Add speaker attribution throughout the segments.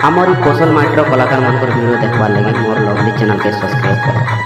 Speaker 1: हमारी कौशल माइट्रो कलाकार मान वीडियो देखवार लगे मोर लवली चैनल के सब्सक्राइब करो।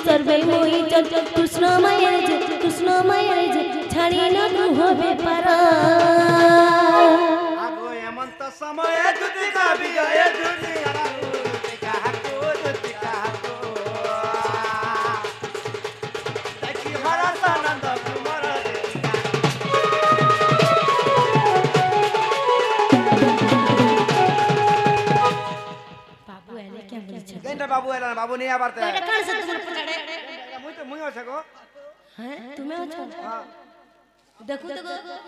Speaker 2: सर्वे मोहि चंते कृष्णमय छाड़ी न होबे पारा
Speaker 3: आगो हेमंत समय दुति का विजय दुनिया देखी हरस आनंद कुमार
Speaker 2: बाबू आले क्या बोले छ
Speaker 3: केंद्र बाबू आला बाबू नहीं आबरते
Speaker 2: बेटा कौन से तुम पटाड़े
Speaker 3: मुई हो सको
Speaker 2: हैं तुम्हें हो
Speaker 3: हां
Speaker 2: देखो तो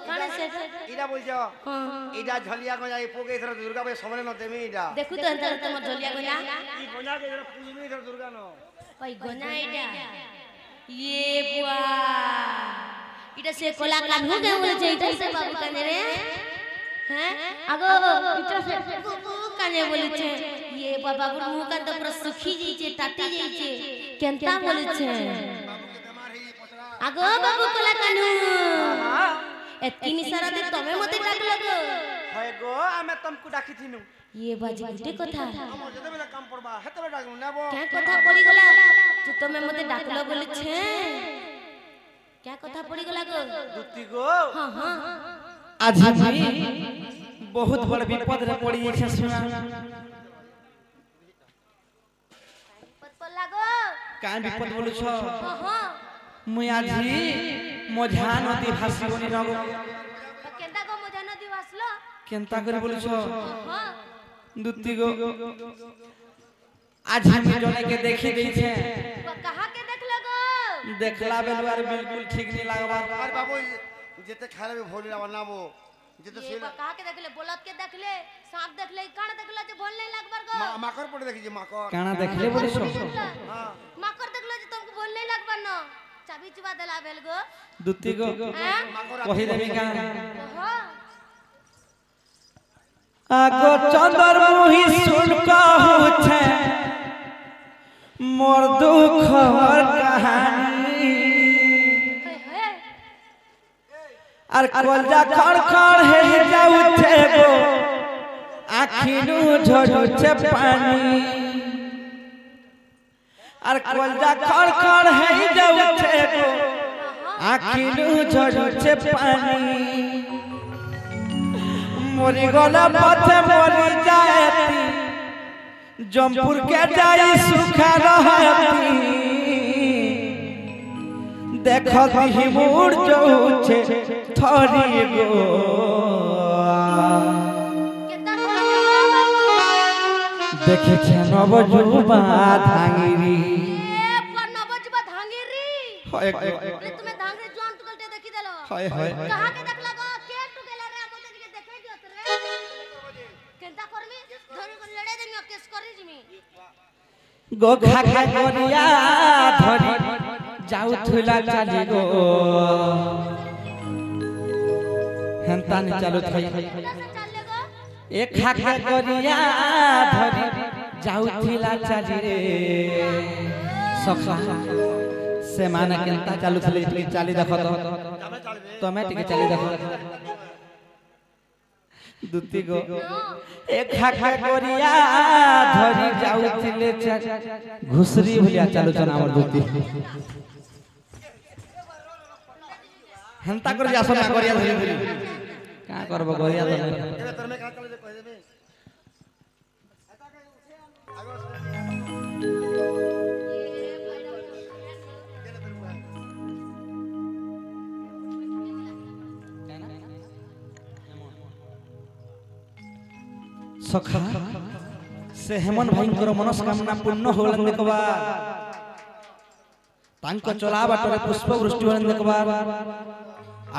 Speaker 2: कौन से
Speaker 3: इडा बोल जाओ
Speaker 2: हां
Speaker 3: इडा झलिया को जाई पोके इधर दुर्गा पे समने न देमी इडा
Speaker 2: देखो तो अंतर तुम झोलिया गोना
Speaker 3: ई गोना के इधर पूजनी इधर दुर्गा न
Speaker 2: ओई गोना इडा ये बुआ इडा से कोला कान हो गए बोले छै इधर से बाबू काने रे हैं आगो इधर से काने बोले छै ये बाबा मुंह का तो पूरा सुखी जाई छै ताती जाई छै केनता बोले छै आगो बाबू कोला कानू एतकी निसारा दे तमे मते डाक लगो
Speaker 3: होय गो आमे तुमको डाकी थिनु
Speaker 2: ये बाजी गुटे कथा
Speaker 3: हम जते बेला काम पड़बा हेते बेला डाकू नेबो
Speaker 2: क्या कथा पड़ी गला जो तमे मते डाकलो बोले छे क्या कथा पड़ी गला गो
Speaker 3: दुती गो
Speaker 2: हां हां
Speaker 4: आज भी बहुत बड़ विपद रे पड़ी छै सुना
Speaker 2: पत पर लागो
Speaker 4: का विपद बोलु छ
Speaker 2: हां हां
Speaker 4: मुई आज मझा नदी भासी बनी रहो
Speaker 2: केनता गो मजा नदी वासलो
Speaker 4: केनता करे बोलु छ
Speaker 2: हां
Speaker 4: दुती गो आज हम जने के देखि गई छे
Speaker 2: कहां के देख लगो
Speaker 4: देखला बेलवार बिल्कुल ठीक नहीं लागबा
Speaker 3: अरे बाबू जते खाले में भोली ना बनाबो जते
Speaker 2: ये
Speaker 3: सेल
Speaker 2: कहां के देखले बोलत के देखले सांप देखले कान देखला जे बोल नहीं लागबर गो
Speaker 3: माकर पड़े देखि जे माकर
Speaker 4: काना देखले बोलु छ
Speaker 3: हां
Speaker 2: माकर देखलो जे तुमको बोल नहीं लागबर न चाबी चुबा देला बेल गो
Speaker 4: दुती गो
Speaker 2: हैं
Speaker 4: कहि देबी का
Speaker 2: हां
Speaker 4: आगो चंदर मुही सुन कहू छे मोर दुख और कहानी आर कलजा खड़खड़ हे जाऊ छे गो आखिनु झड़ू छे पानी आर कलजा खड़खड़ हे जाऊ छे गो आखिनु झड़ू छे पानी मोरी गला पथे मोरी जाती जमपुर के जाई सुखा रहती देखती ही मुड़ जाऊ छे थरी गो
Speaker 2: केता बाबू
Speaker 4: देखे छे नवजुबा धांगिरी
Speaker 2: ए पर नवजुबा धांगिरी
Speaker 4: हाय
Speaker 2: अरे तुम्हें धांगिरी जोन टुकलते देखि देलो
Speaker 4: हाय हाय
Speaker 2: कहां के देख लगो के टुकेला रे आको देखे देखे दियो रे केनता करमी धरी को लड़े देमी केस करी जिमी
Speaker 4: गो खा खा गोरिया धरी जाऊ थुला चाली गो हंता नि चालू थई
Speaker 2: चल ले गो
Speaker 4: एक खा खा गोरिया धरी जाऊ थुला चाली रे सखा से माने केनता चालू थली चाली देखो तो मैं टिके चाली देखो दुती गो एक खा खा गोरिया धरी जाऊ थले घुसरी भलिया चालू चना हमर दुती हंता कर जासो ना गोरिया धरी धरी का करबो गोरिया धरी
Speaker 3: एबे तर में का चले कह देबे
Speaker 4: सखा से हेमन भाईंकर मनस्कामना पूर्ण होलन देखबा तांको चला बाटरे पुष्प वृष्टि होलन देखबा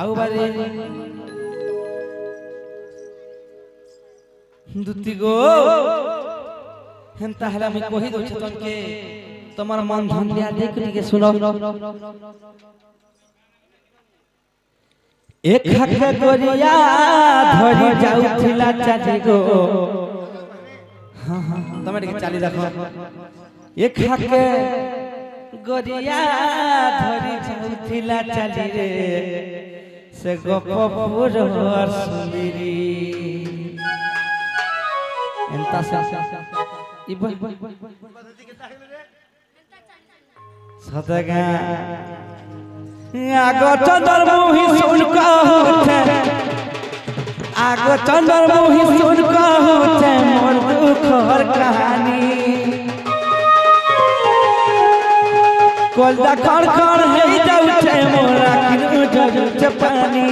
Speaker 4: आउ बारे दुती गो हेंता हला मैं कहि दो छतन के तमर मन धन दिया देख के सुनो एक हक गोरिया धरि जाउथिला चाची गो हां हां तमे के चाली देखो एक हक गोरिया धरि जाउथिला चाली रे से गोपपुर हर सुंदरी एंता से इब सतगा आगो चंदर मोहि सुन कहूते आगो चंदर मोहि सुन कहूते मोर दुख हर कहानी कोलदा खड़ खड़ है जाउते मोरा किनु जजुते पानी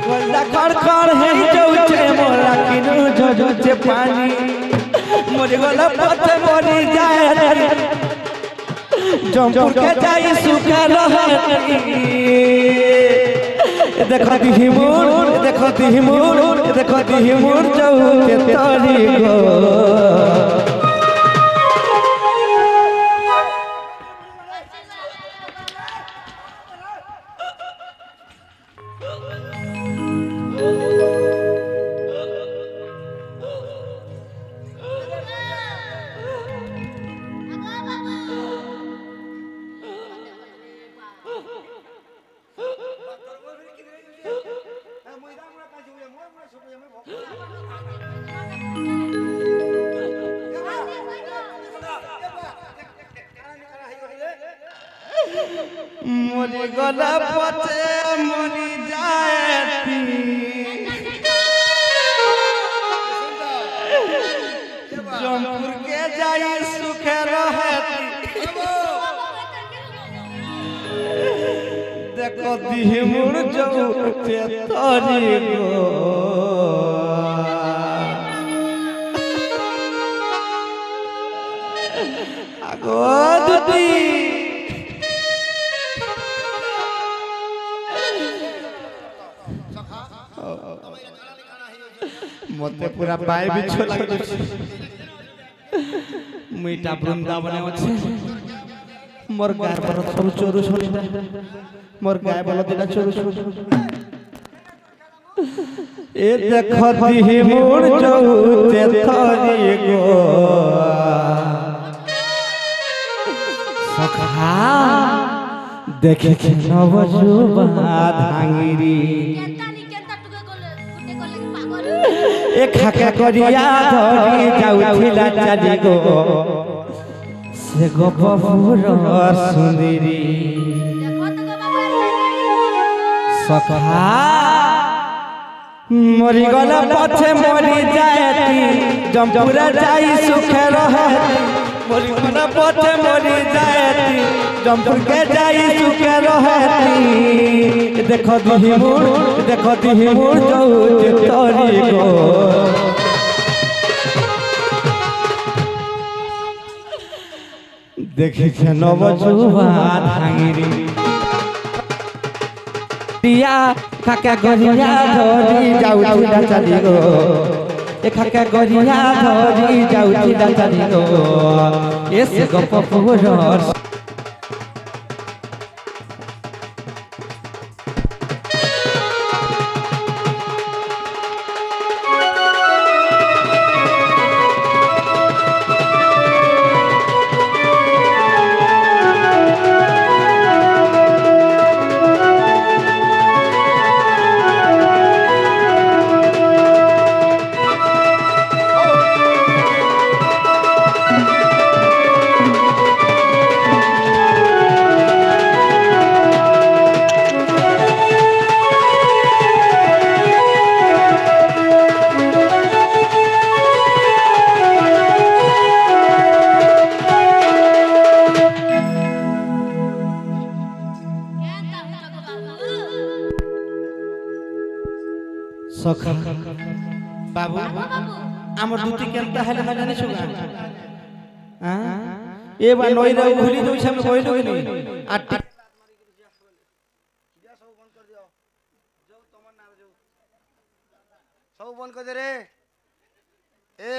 Speaker 4: कोलदा खड़ खड़ है जाउते मोरा किनु जजुते पानी मोरे गला पते मरी जाए जमपुर के जाई सुखा रहती देखो दिहिमुर देखो दिहिमुर देखो दिहिमुर जाउते तोरी गो मोरी गला पते मोरी जाती जमपुर के जाई सुख रहती देखो दिहिमुर जौते तोरी गो आगो दुती मते पूरा पाए बिछो लागो मीठा वृंदावन अछि मोर गाय पर सब चोरू छोड़िदा मोर गाय बल दिना चोरू छोड़ ए देखो दिहि मोर जौते थरी गो सखा देखे के नवजुबा धांगिरी एक हका करिया धरि जाउथिला चाची गो से गोपपुर सुंदरी सखा मरी गला पछे मरी जाएती जमपुर जाई सुख रहती मरी गला पछे मरी जाएती जमपुर के जाई सुख रहती देखो दिहिमुर जौते तोरी गो देखि के नवजुबा धांगिरी पिया काका गरिया धरि जाउथिला चाची गो ए काका गरिया धरि जाउथिला चाची गो एसे गोपपुर সখা বাবু আমার দুটি কেনতা হেলে না জানিস এবার নইরা ভুলি দইছে আমি কইলো কি আর
Speaker 3: সব বন্ধ করে দে রে এ